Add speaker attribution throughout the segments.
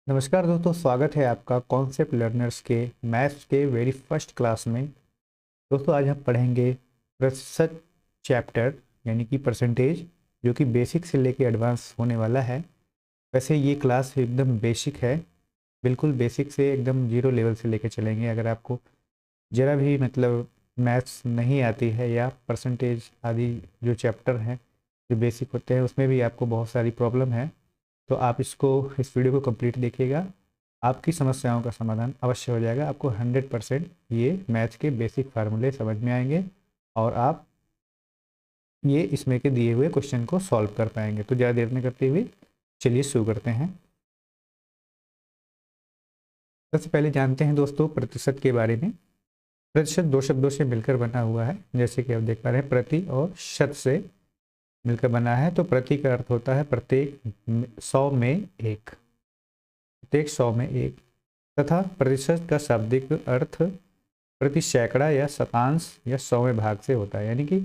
Speaker 1: नमस्कार दोस्तों, स्वागत है आपका कॉन्सेप्ट लर्नर्स के मैथ्स के वेरी फर्स्ट क्लास में। दोस्तों आज हम पढ़ेंगे प्रतिशत चैप्टर यानी कि परसेंटेज, जो कि बेसिक से लेके एडवांस होने वाला है। वैसे ये क्लास एकदम बेसिक है, बिल्कुल बेसिक से एकदम जीरो लेवल से लेके चलेंगे। अगर आपको ज़रा भी मैथ्स नहीं आती है या परसेंटेज आदि जो चैप्टर हैं जो बेसिक होते हैं उसमें भी आपको बहुत सारी प्रॉब्लम है, तो आप इस वीडियो को कंप्लीट देखिएगा। आपकी समस्याओं का समाधान अवश्य हो जाएगा। आपको 100% ये मैथ्स के बेसिक फार्मूले समझ में आएंगे और आप ये इसमें के दिए हुए क्वेश्चन को सॉल्व कर पाएंगे। तो ज़्यादा देर न करते हुए चलिए शुरू करते हैं। सबसे पहले जानते हैं दोस्तों प्रतिशत के बारे में। प्रतिशत दो शब्दों से मिलकर बना हुआ है, जैसे कि आप देख पा रहे हैं, प्रति और शत से मिलकर बना है। तो प्रति का अर्थ होता है प्रत्येक 100 में एक, प्रत्येक 100 में एक, तथा प्रतिशत का शाब्दिक अर्थ प्रति सैकड़ा या शतांश या 100वें भाग से होता है। यानी कि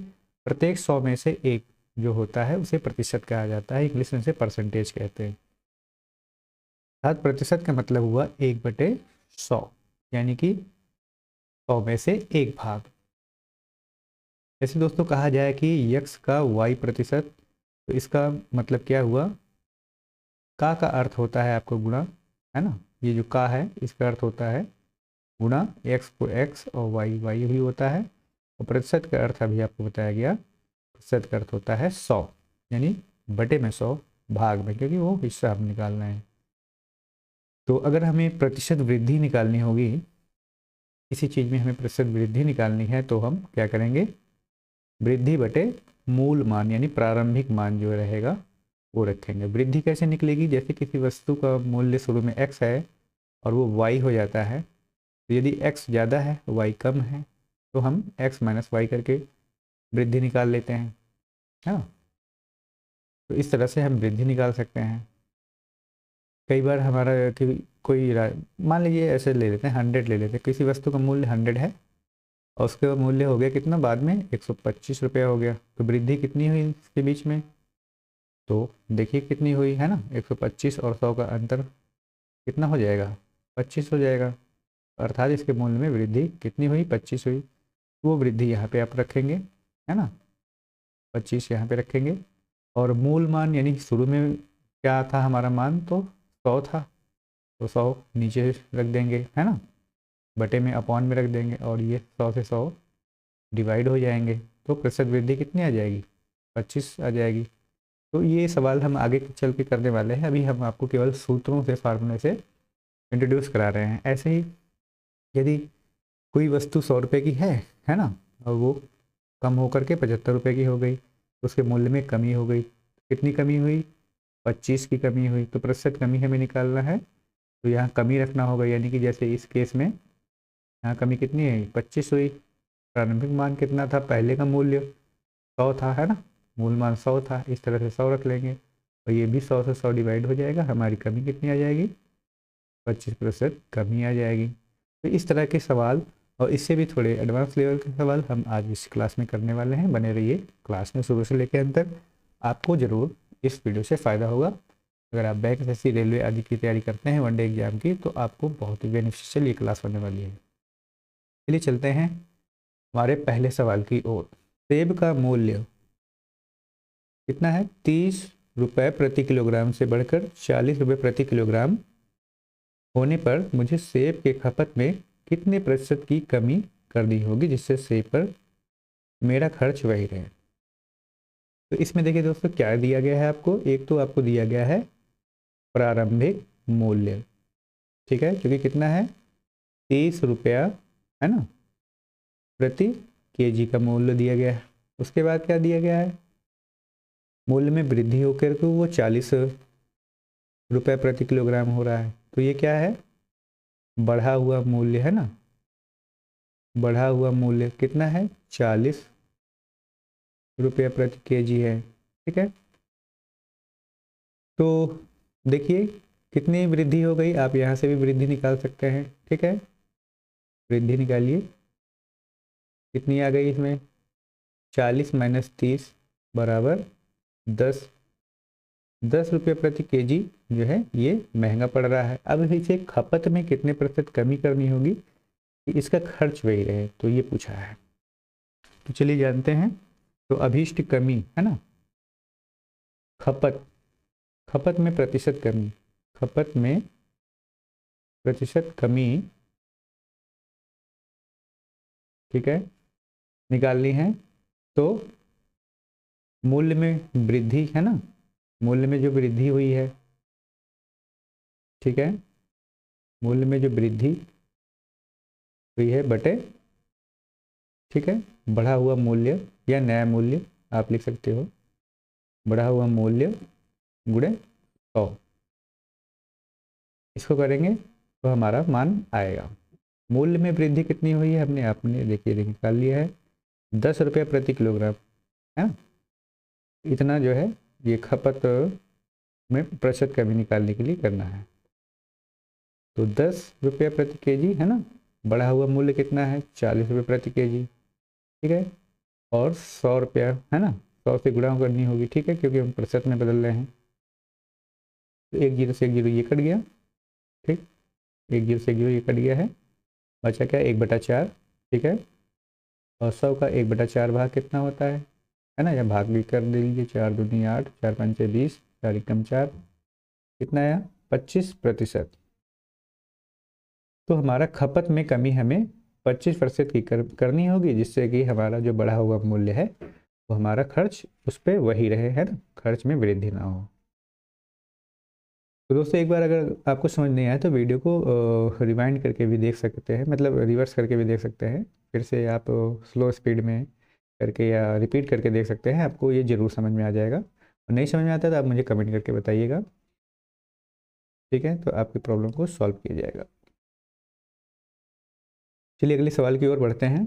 Speaker 1: प्रत्येक 100 में से एक जो होता है उसे प्रतिशत कहा जाता है, इंग्लिश में इसे परसेंटेज कहते हैं। अर्थात प्रतिशत का मतलब हुआ 1/100, यानी कि 100 में से एक भाग। जैसे दोस्तों कहा जाए कि यक्स का y प्रतिशत, तो इसका मतलब क्या हुआ? का अर्थ होता है आपको गुणा, है ना। ये जो का है इसका अर्थ होता है गुणा, एक्स को एक्स और वाई वाई भी होता है। और प्रतिशत का अर्थ अभी आपको बताया गया, प्रतिशत का अर्थ होता है 100, यानी बटे में 100 भाग में, क्योंकि वो हिस्सा हम निकालना है। तो अगर हमें प्रतिशत वृद्धि निकालनी होगी, किसी चीज़ में हमें प्रतिशत वृद्धि निकालनी है, तो हम क्या करेंगे? वृद्धि बटे मूल मान यानी प्रारंभिक मान जो रहेगा वो रखेंगे। वृद्धि कैसे निकलेगी? जैसे किसी वस्तु का मूल्य शुरू में x है और वो y हो जाता है, तो यदि x ज़्यादा है y कम है तो हम x माइनस वाई करके वृद्धि निकाल लेते हैं, है ना। तो इस तरह से हम वृद्धि निकाल सकते हैं। कई बार हमारा कोई मान लीजिए ऐसे ले लेते हैं, 100 ले लेते हैं। किसी वस्तु का मूल्य 100 है और उसका मूल्य हो गया कितना, बाद में 125 रुपया हो गया। तो वृद्धि कितनी हुई इसके बीच में? तो देखिए कितनी हुई, है ना। 125 और 100 का अंतर कितना हो जाएगा? 25 हो जाएगा। अर्थात इसके मूल्य में वृद्धि कितनी हुई? 25 हुई। वो वृद्धि यहाँ पे आप रखेंगे, है ना। 25 यहाँ पे रखेंगे। और मूल मान यानी शुरू में क्या था हमारा मान? तो 100 था, तो 100 नीचे रख देंगे, है ना। बटे में अपॉन में रख देंगे और ये 100 से 100 डिवाइड हो जाएंगे। तो प्रतिशत वृद्धि कितनी आ जाएगी? 25 आ जाएगी। तो ये सवाल हम आगे चल के करने वाले हैं। अभी हम आपको केवल सूत्रों से, फार्मूले से इंट्रोड्यूस करा रहे हैं। ऐसे ही यदि कोई वस्तु 100 रुपये की है ना, और वो कम होकर के 75 रुपये की हो गई, तो उसके मूल्य में कमी हो गई। कितनी कमी हुई? 25 की कमी हुई। तो प्रतिशत कमी हमें निकालना है, तो यहाँ कमी रखना होगा। यानी कि जैसे इस केस में यहाँ कमी कितनी है? 25 हुई। प्रारंभिक मान कितना था? पहले का मूल्य 100 था, है ना। मूल मान 100 था, इस तरह से 100 रख लेंगे और ये भी 100 से 100 डिवाइड हो जाएगा। हमारी कमी कितनी आ जाएगी? 25% कमी आ जाएगी। तो इस तरह के सवाल और इससे भी थोड़े एडवांस लेवल के सवाल हम आज इस क्लास में करने वाले हैं। बने रहिए क्लास में शुरू से लेकर अंत तक। आपको ज़रूर इस वीडियो से फ़ायदा होगा। अगर आप बैंक, एसएससी, रेलवे आदि की तैयारी करते हैं वनडे एग्जाम की, तो आपको बहुत ही बेनिफिशियल ये क्लास होने वाली है। चलिए चलते हैं हमारे पहले सवाल की ओर। सेब का मूल्य कितना है? 30 रुपये प्रति किलोग्राम से बढ़कर 40 रुपये प्रति किलोग्राम होने पर मुझे सेब के खपत में कितने प्रतिशत की कमी करनी होगी, जिससे सेब पर मेरा खर्च वही रहे। तो इसमें देखिए दोस्तों क्या दिया गया है आपको। एक तो आपको दिया गया है प्रारंभिक मूल्य, ठीक है, क्योंकि कितना है? 30 रुपया, है ना, प्रति केजी का मूल्य दिया गया है। उसके बाद क्या दिया गया है? मूल्य में वृद्धि होकर के वो 40 रुपये प्रति किलोग्राम हो रहा है। तो ये क्या है? बढ़ा हुआ मूल्य, है ना। बढ़ा हुआ मूल्य कितना है? 40 रुपये प्रति केजी है, ठीक है। तो देखिए कितनी वृद्धि हो गई, आप यहाँ से भी वृद्धि निकाल सकते हैं, ठीक है। वृद्धि निकालिए, कितनी आ गई इसमें? 40 माइनस 30 बराबर 10। 10 रुपये प्रति केजी जो है ये महंगा पड़ रहा है। अब इसे खपत में कितने प्रतिशत कमी करनी होगी कि इसका खर्च वही रहे, तो ये पूछा है। तो चलिए जानते हैं। तो अभीष्ट कमी है ना, खपत, खपत में प्रतिशत कमी, खपत में प्रतिशत कमी, ठीक है, निकालनी है। तो मूल्य में वृद्धि है ना, मूल्य में जो वृद्धि हुई है, ठीक है, मूल्य में जो वृद्धि हुई है बटे, ठीक है, बढ़ा हुआ मूल्य या नया मूल्य आप लिख सकते हो, बढ़ा हुआ मूल्य गुणे 100, इसको करेंगे तो हमारा मान आएगा। मूल्य में वृद्धि कितनी हुई है हमने आपने देखिए निकाल लिया है 10 रुपये प्रति किलोग्राम, है ना। इतना जो है ये खपत में प्रतिशत कमी निकालने के लिए करना है। तो 10 रुपये प्रति केजी है ना, बढ़ा हुआ मूल्य कितना है 40 रुपये प्रति केजी, ठीक है, और 100 रुपया है ना, 100 से गुणा करनी होगी, ठीक है, क्योंकि हम प्रतिशत में बदल रहे हैं। तो 1 0 से 1 0 ये कट गया, ठीक, 1 0 से 1 0 ये कट गया है, बचा क्या 1/4, ठीक है, और 100 का 1/4 भाग कितना होता है ना, या भाग भी कर दीजिए, 4 दूनी 8, 4 पंचे 20, 4 एकम 4, कितना आया 25%। तो हमारा खपत में कमी हमें 25% की करनी होगी, जिससे कि हमारा जो बढ़ा हुआ मूल्य है वो हमारा खर्च उस पर वही रहे, है ना, खर्च में वृद्धि ना हो। तो दोस्तों एक बार अगर आपको समझ नहीं आया तो वीडियो को रिवाइंड करके भी देख सकते हैं, मतलब रिवर्स करके भी देख सकते हैं, फिर से आप स्लो स्पीड में करके या रिपीट करके देख सकते हैं, आपको ये ज़रूर समझ में आ जाएगा। और नहीं समझ में आता तो आप मुझे कमेंट करके बताइएगा, ठीक है, तो आपकी प्रॉब्लम को सॉल्व किया जाएगा। चलिए अगले सवाल की ओर बढ़ते हैं।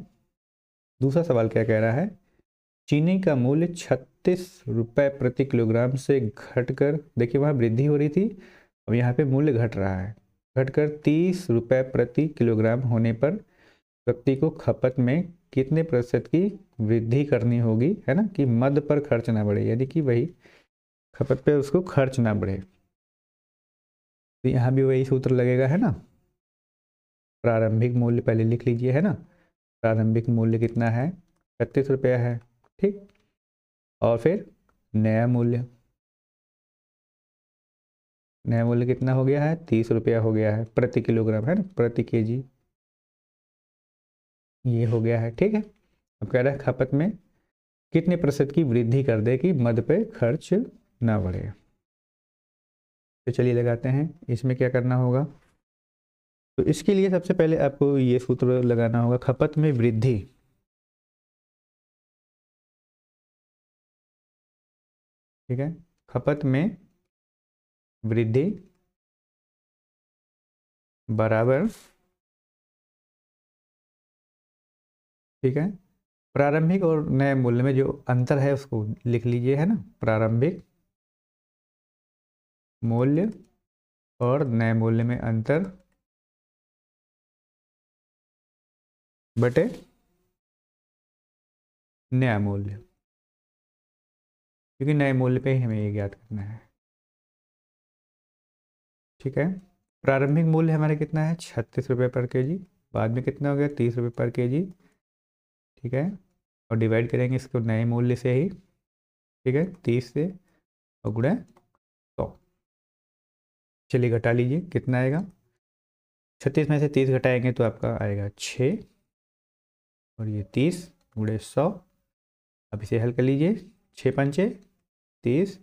Speaker 1: दूसरा सवाल क्या कह रहा है, चीनी का मूल्य 36 रुपये प्रति किलोग्राम से घटकर, देखिए वहाँ वृद्धि हो रही थी, अब यहाँ पे मूल्य घट रहा है, घटकर 30 रुपये प्रति किलोग्राम होने पर व्यक्ति को खपत में कितने प्रतिशत की वृद्धि करनी होगी, है ना, कि मद पर खर्च ना बढ़े, यानी कि वही खपत पे उसको खर्च ना बढ़े। तो यहाँ भी वही सूत्र लगेगा, है ना, प्रारंभिक मूल्य पहले लिख लीजिए, है ना, प्रारंभिक मूल्य कितना है 36 रुपया है, ठीक, और फिर नया मूल्य, नया मूल्य कितना हो गया है 30 रुपया हो गया है प्रति किलोग्राम, है ना, प्रति केजी ये हो गया है, ठीक है। अब कह रहा है खपत में कितने प्रतिशत की वृद्धि कर दे कि मद पे खर्च ना बढ़े। तो चलिए लगाते हैं, इसमें क्या करना होगा। तो इसके लिए सबसे पहले आपको ये सूत्र लगाना होगा, खपत में वृद्धि, ठीक है, खपत में वृद्धि बराबर, ठीक है, प्रारंभिक और नए मूल्य में जो अंतर है उसको लिख लीजिए, है ना, प्रारंभिक मूल्य और नए मूल्य में अंतर बटे नया मूल्य, क्योंकि नए मूल्य पे ही हमें ये ज्ञात करना है, ठीक है। प्रारंभिक मूल्य हमारे कितना है 36 रुपये पर केजी, बाद में कितना हो गया 30 रुपये पर केजी, ठीक है, और डिवाइड करेंगे इसको नए मूल्य से ही, ठीक है, 30 से और गुणा 100। चलिए घटा लीजिए कितना आएगा, 36 में से 30 घटाएंगे तो आपका आएगा 6, और ये 30 गुणे 100। अब इसे हल कर लीजिए, 6 पंचे 30,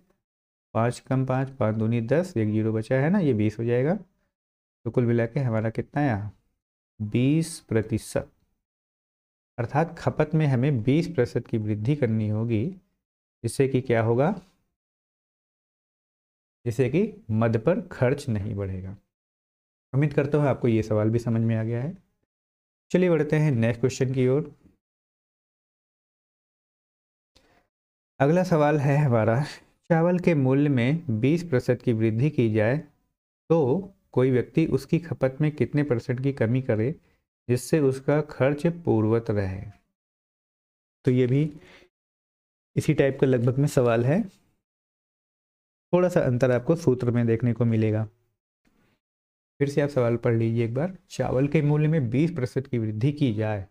Speaker 1: 5 कम 5, 5 दूनी 10, 1 0 बचा है ना, ये 20 हो जाएगा। तो कुल मिला के हमारा कितना आया 20%, अर्थात खपत में हमें 20% की वृद्धि करनी होगी, जिससे कि क्या होगा, जिससे कि मद पर खर्च नहीं बढ़ेगा। उम्मीद करता हूँ आपको ये सवाल भी समझ में आ गया है। चलिए बढ़ते हैं नेक्स्ट क्वेश्चन की ओर। अगला सवाल है हमारा, चावल के मूल्य में 20% की वृद्धि की जाए तो कोई व्यक्ति उसकी खपत में कितने % की कमी करे जिससे उसका खर्च पूर्ववत रहे। तो ये भी इसी टाइप का लगभग में सवाल है। थोड़ा सा अंतर आपको सूत्र में देखने को मिलेगा। फिर से आप सवाल पढ़ लीजिए एक बार। चावल के मूल्य में 20% की वृद्धि की जाए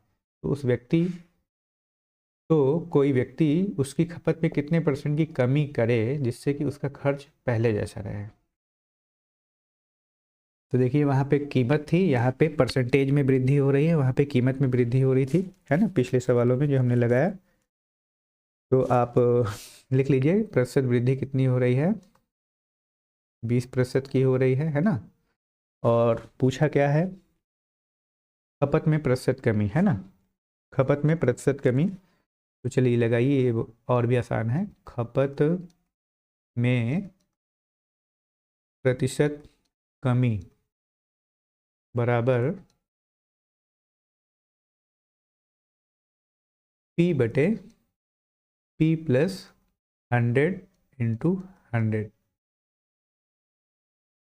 Speaker 1: तो कोई व्यक्ति उसकी खपत में कितने परसेंट की कमी करे जिससे कि उसका खर्च पहले जैसा रहे। तो देखिए वहाँ पे कीमत थी, यहाँ पे परसेंटेज में वृद्धि हो रही है, वहाँ पे कीमत में वृद्धि हो रही थी, है ना, पिछले सवालों में जो हमने लगाया। तो आप लिख लीजिए प्रतिशत वृद्धि कितनी हो रही है, 20% की हो रही है ना। और पूछा क्या है, खपत में प्रतिशत कमी, है ना, खपत में प्रतिशत कमी। तो चलिए लगाइए, ये और भी आसान है। खपत में प्रतिशत कमी बराबर P प्लस 100/100।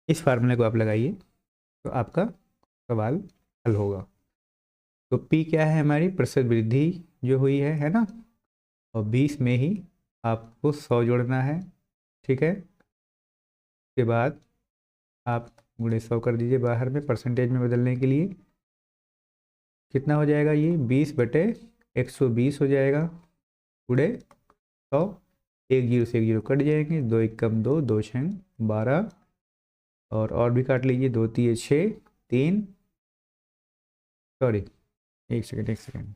Speaker 1: इस फार्मूले को आप लगाइए तो आपका सवाल हल होगा। तो P क्या है, हमारी प्रतिशत वृद्धि जो हुई है ना, और 20 में ही आपको 100 जोड़ना है, ठीक है। उसके बाद आप गुणे 100 कर दीजिए बाहर में, परसेंटेज में बदलने के लिए कितना हो जाएगा, ये 20/120 हो जाएगा, गुणे 100। एक जीरो से एक जीरो कट जाएंगे, 2 1 कम 2, 2 6 12, और भी काट लीजिए, 2 3 6 3, सॉरी एक सेकेंड,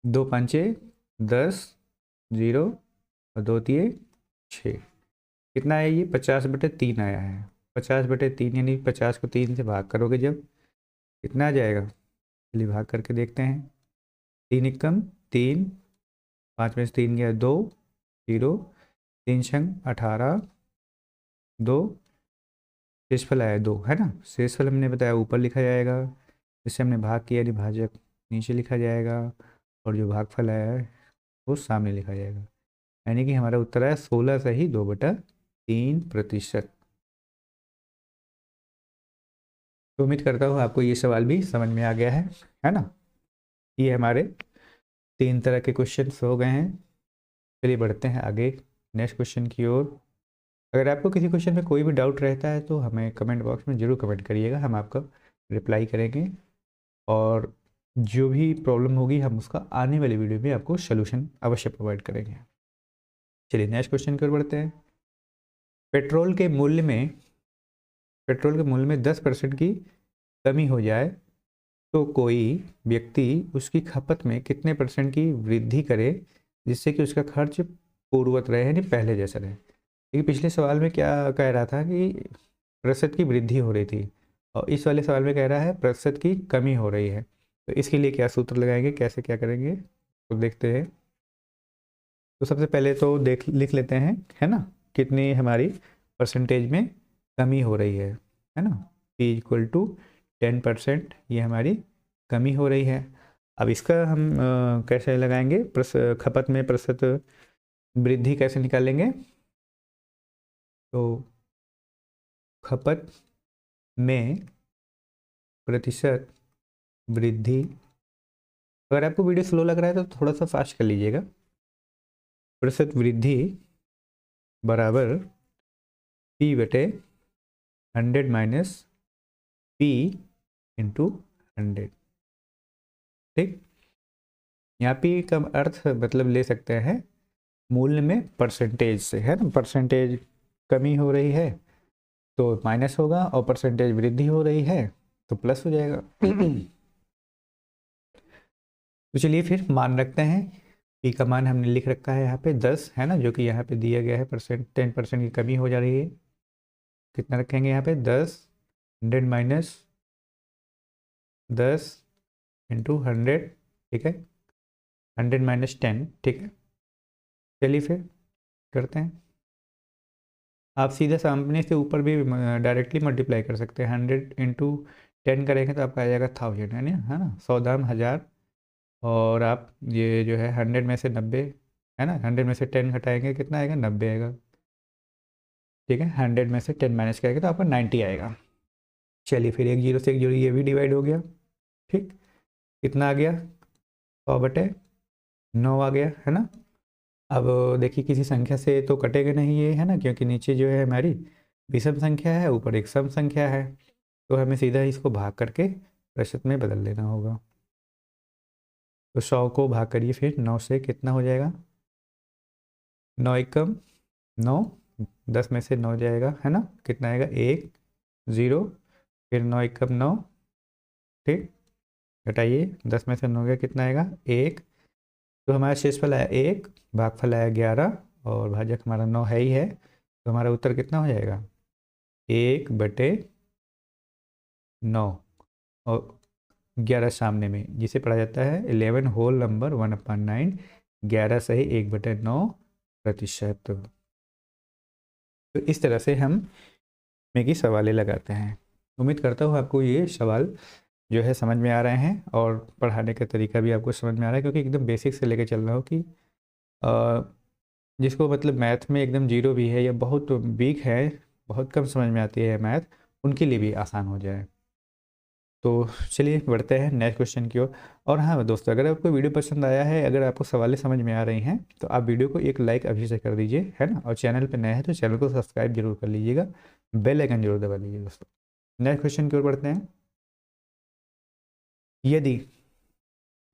Speaker 1: 2 5 10, 0 और 2 3 6। कितना है ये, 50/3 आया है। 50/3 यानी 50 को 3 से भाग करोगे जब, कितना आ जाएगा, चलिए भाग करके देखते हैं। 3 1 कम 3, 5 में से 3 गया 2, 0, 3 छंग 18, 2, शेषफल आया 2, है ना। शेषफल हमने बताया ऊपर लिखा जाएगा, जिससे हमने भाग किया, यानी भाजक नीचे लिखा जाएगा, और जो भागफल आया है वो सामने लिखा जाएगा। यानी कि हमारा उत्तर आया 16 सही 2/3%। तो उम्मीद करता हूँ आपको ये सवाल भी समझ में आ गया है ना। ये हमारे 3 तरह के क्वेश्चन हो गए हैं। चलिए बढ़ते हैं आगे नेक्स्ट क्वेश्चन की ओर। अगर आपको किसी क्वेश्चन में कोई भी डाउट रहता है तो हमें कमेंट बॉक्स में ज़रूर कमेंट करिएगा, हम आपका रिप्लाई करेंगे, और जो भी प्रॉब्लम होगी हम उसका आने वाली वीडियो में आपको सोल्यूशन अवश्य प्रोवाइड करेंगे। चलिए नेक्स्ट क्वेश्चन की ओर बढ़ते हैं। पेट्रोल के मूल्य में 10% की कमी हो जाए तो कोई व्यक्ति उसकी खपत में कितने परसेंट की वृद्धि करे जिससे कि उसका खर्च पूर्ववत रहे, यानी पहले जैसा रहे। क्योंकि पिछले सवाल में क्या कह रहा था कि प्रतिशत की वृद्धि हो रही थी, और इस वाले सवाल में कह रहा है प्रतिशत की कमी हो रही है। तो इसके लिए क्या सूत्र लगाएंगे, कैसे क्या करेंगे, तो देखते हैं। तो सबसे पहले तो लिख लेते हैं, है ना, कितनी हमारी परसेंटेज में कमी हो रही है ना। P = 10%, ये हमारी कमी हो रही है। अब इसका हम कैसे लगाएंगे, खपत में प्रतिशत वृद्धि कैसे निकालेंगे। तो खपत में प्रतिशत वृद्धि, अगर आपको वीडियो स्लो लग रहा है तो थोड़ा सा फास्ट कर लीजिएगा। प्रतिशत वृद्धि बराबर P/100 - P/100, ठीक। यहाँ P का अर्थ मतलब ले सकते हैं मूल्य में परसेंटेज से, है ना। परसेंटेज कमी हो रही है तो माइनस होगा, और परसेंटेज वृद्धि हो रही है तो प्लस हो जाएगा। तो चलिए फिर मान रखते हैं। P का मान हमने लिख रखा है यहाँ पे 10, है ना, जो कि यहाँ पे दिया गया है। 10% की कमी हो जा रही है, कितना रखेंगे यहाँ पे, 10, 100 - 10 × 100, ठीक है, 100 - 10, ठीक है। चलिए फिर करते हैं। आप सीधा सामने से ऊपर भी डायरेक्टली मल्टीप्लाई कर सकते हैं। 100 × 10 करेंगे तो आपका आ जाएगा 1000, है ना, 100 दाम 1000। और आप ये जो है 100 में से 90, है ना, 100 में से 10 घटाएंगे कितना आएगा, 90 आएगा, ठीक है। 100 में से 10 माइनस करेंगे तो आपका 90 आएगा। चलिए फिर एक जीरो से एक जीरो ये भी डिवाइड हो गया, ठीक। कितना आ गया, 100/9 आ गया, है ना। अब देखिए किसी संख्या से तो कटेगा नहीं ये, है ना, क्योंकि नीचे जो है हमारी विषम संख्या है, ऊपर एक सम संख्या है, तो हमें सीधा इसको भाग करके प्रतिशत में बदल देना होगा। तो 100 को भाग करिए फिर 9 से, कितना हो जाएगा, 9 एकम 9, 10 में से 9 जाएगा, है ना, कितना आएगा 1 0, फिर 9 एकम 9, ठीक, घटाइए 10 में से 9 गया, कितना आएगा 1, तो हमारा शेषफल आया 1, भागफल आया 11 और भाजक हमारा 9 है ही है, तो हमारा उत्तर कितना हो जाएगा 1/9 और 11 सामने में, जिसे पढ़ा जाता है 11 होल नंबर 1/9, 11 सही 1/9%। तो इस तरह से हम में की सवालें लगाते हैं। उम्मीद करता हूँ आपको ये सवाल जो है समझ में आ रहे हैं और पढ़ाने का तरीका भी आपको समझ में आ रहा है, क्योंकि एकदम बेसिक से लेकर चल रहा हो कि जिसको मतलब मैथ में एकदम जीरो भी है या बहुत वीक है, बहुत कम समझ में आती है मैथ, उनके लिए भी आसान हो जाए। तो चलिए बढ़ते हैं नेक्स्ट क्वेश्चन की ओर। और हाँ दोस्तों, अगर आपको वीडियो पसंद आया है, अगर आपको सवालें समझ में आ रही हैं, तो आप वीडियो को एक लाइक अभी से कर दीजिए, है ना, और चैनल पर नए हैं तो चैनल को सब्सक्राइब जरूर कर लीजिएगा, बेल आइकन जरूर दबा लीजिए दोस्तों। नेक्स्ट क्वेश्चन की ओर बढ़ते हैं। यदि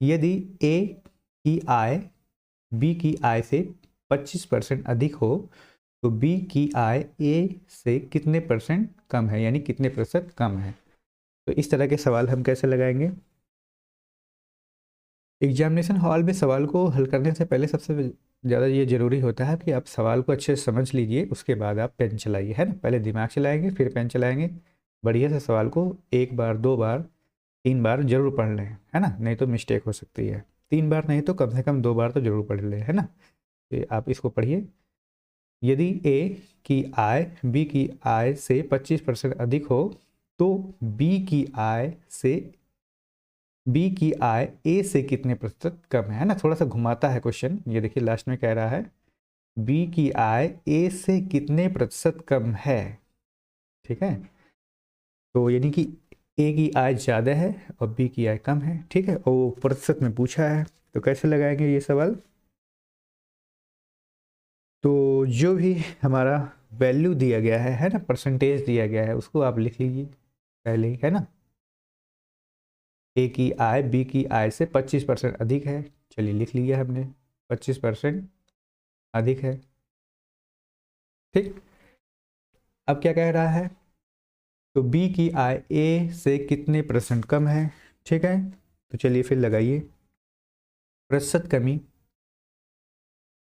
Speaker 1: यदि ए की आय बी की आय से 25% अधिक हो, तो बी की आय ए से कितने परसेंट कम है, यानी कितने प्रतिशत कम है। तो इस तरह के सवाल हम कैसे लगाएंगे। एग्जामिनेशन हॉल में सवाल को हल करने से पहले सबसे ज़्यादा ये ज़रूरी होता है कि आप सवाल को अच्छे से समझ लीजिए, उसके बाद आप पेन चलाइए, है ना, पहले दिमाग चलाएंगे फिर पेन चलाएंगे। बढ़िया से सवाल को 1 बार 2 बार 3 बार जरूर पढ़ लें, है ना, नहीं तो मिस्टेक हो सकती है। 3 बार नहीं तो कम से कम 2 बार तो जरूर पढ़ लें, है ना। तो आप इसको पढ़िए। यदि ए की आय बी की आय से 25% अधिक हो, तो बी की आय ए से कितने प्रतिशत कम है ना। थोड़ा सा घुमाता है क्वेश्चन, ये देखिए लास्ट में कह रहा है बी की आय ए से कितने प्रतिशत कम है, ठीक है। तो यानी कि ए की आय ज़्यादा है और बी की आय कम है, ठीक है, और वो प्रतिशत में पूछा है, तो कैसे लगाएंगे ये सवाल। तो जो भी हमारा वैल्यू दिया गया है ना, परसेंटेज दिया गया है, उसको आप लिख लीजिए पहले ही, है ना। ए की आय बी की आय से 25% अधिक है, चलिए लिख लिया हमने 25% अधिक है, ठीक। अब क्या कह रहा है, तो बी की आय ए से कितने परसेंट कम है, ठीक है। तो चलिए फिर लगाइए प्रतिशत कमी,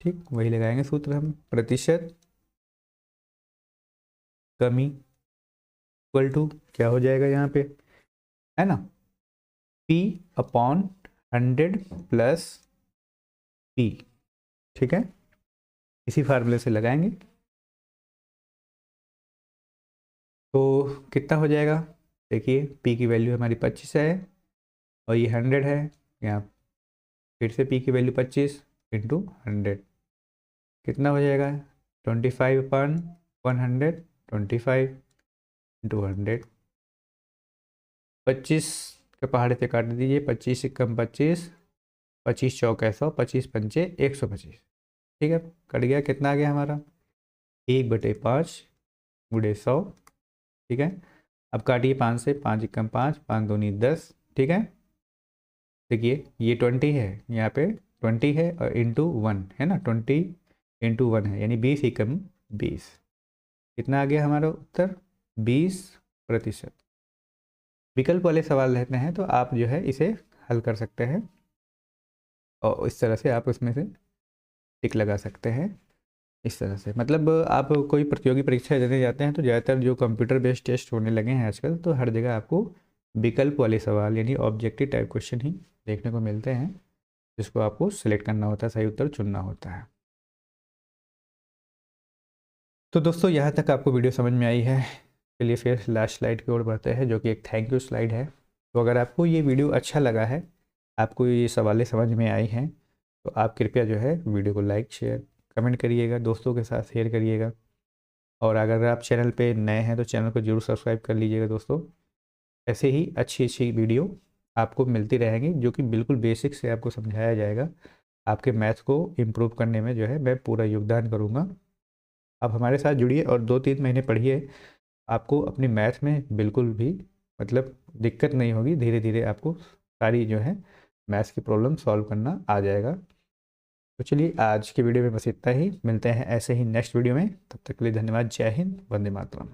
Speaker 1: ठीक, वही लगाएंगे सूत्र हम, प्रतिशत कमी इक्वल टू क्या हो जाएगा यहाँ पे, है ना, P/100 प्लस P, ठीक है, इसी फार्मूले से लगाएंगे। तो कितना हो जाएगा, देखिए P की वैल्यू हमारी 25 है और ये 100 है, यहाँ फिर से P की वैल्यू 25 इंटू 100, कितना हो जाएगा 25/100, 25 इंटू 100, 25 के पहाड़े से काट दीजिए, 25 से कम 25, 25 चौक 100, 25 पंचे 125, ठीक है, कट गया, कितना आ गया हमारा 1/5 गुणे 100, ठीक है। अब काटिए 5 से, 5 एकम 5, 5 दूनी 10, ठीक है। देखिए ये 20 है, यहाँ पे 20 है और इंटू 1 है ना, 20 इंटू 1 है, यानी 20 एकम 20, कितना आ गया हमारा उत्तर 20%। विकल्प वाले सवाल रहते हैं तो आप जो है इसे हल कर सकते हैं और इस तरह से आप उसमें से टिक लगा सकते हैं। इस तरह से मतलब आप कोई प्रतियोगी परीक्षा देने जाते हैं तो ज़्यादातर जो कंप्यूटर बेस्ड टेस्ट होने लगे हैं आजकल, तो हर जगह आपको विकल्प वाले सवाल यानी ऑब्जेक्टिव टाइप क्वेश्चन ही देखने को मिलते हैं, जिसको आपको सिलेक्ट करना होता है, सही उत्तर चुनना होता है। तो दोस्तों यहाँ तक आपको वीडियो समझ में आई है, चलिए फिर लास्ट स्लाइड की ओर बढ़ते हैं, जो कि एक थैंक यू स्लाइड है। तो अगर आपको ये वीडियो अच्छा लगा है, आपको ये सवालें समझ में आई हैं, तो आप कृपया जो है वीडियो को लाइक शेयर कमेंट करिएगा, दोस्तों के साथ शेयर करिएगा, और अगर आप चैनल पे नए हैं तो चैनल को जरूर सब्सक्राइब कर लीजिएगा दोस्तों। ऐसे ही अच्छी अच्छी वीडियो आपको मिलती रहेंगी, जो कि बिल्कुल बेसिक से आपको समझाया जाएगा, आपके मैथ को इम्प्रूव करने में जो है मैं पूरा योगदान करूँगा। आप हमारे साथ जुड़िए और 2-3 महीने पढ़िए, आपको अपनी मैथ में बिल्कुल भी मतलब दिक्कत नहीं होगी। धीरे धीरे आपको सारी जो है मैथ्स की प्रॉब्लम सॉल्व करना आ जाएगा। तो चलिए आज की वीडियो में बस इतना ही, मिलते हैं ऐसे ही नेक्स्ट वीडियो में। तब तक के लिए धन्यवाद। जय हिंद, वंदे मातरम।